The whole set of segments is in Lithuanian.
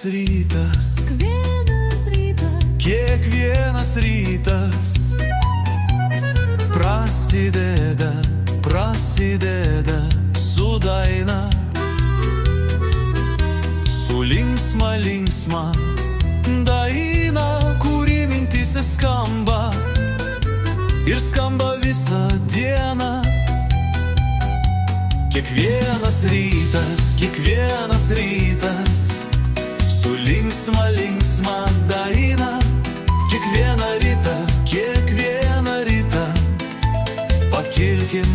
rytas, kiekvienas rytas prasideda su daina, su linksma daina, kuri mintyse skamba ir skamba visą dieną. Kiekvienas rytas su linksma daina. Kiekvieną rytą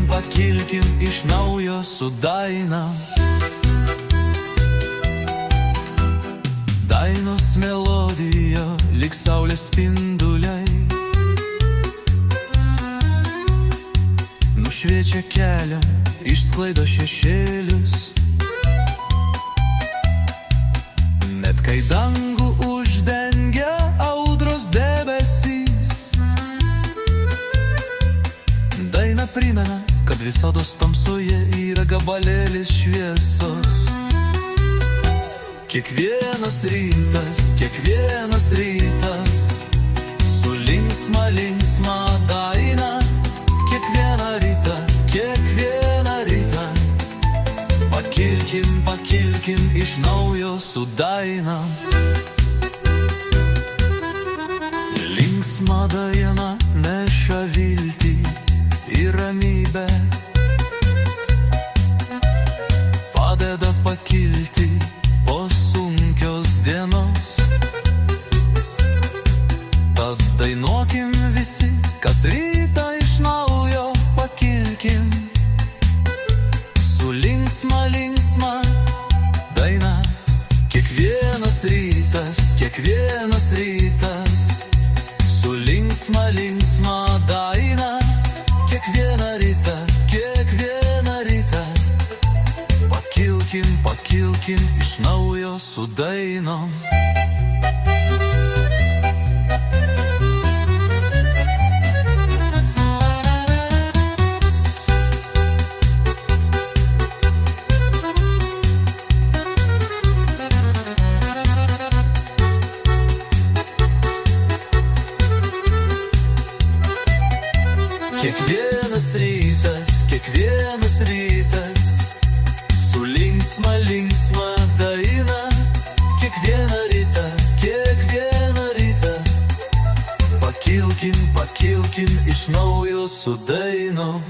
pakilkim iš naujo su daina. Dainos melodija lyg saulės spinduliai nušviečia kelią, išsklaido šešėlius. Net kai dangų uždengia audros debesys, daina primena, kad visados tamsoje yra gabalėlis šviesos. Kiekvienas rytas su linksma daina. Kiekvieną rytą pakilkim iš naujo su daina. Linksma daina neša viltį ir ramybę, padeda pakilti po sunkios dienos. Tad dainuokim visi, kas rytą iš naujo pakilkim su linksma daina. Kiekvienas rytas su linksma daina. Kiekvieną rytą pakilkim iš naujo su dainom. Kiekvienas rytas su linksma daina. Kiekvieną rytą pakilkim iš naujo su dainom.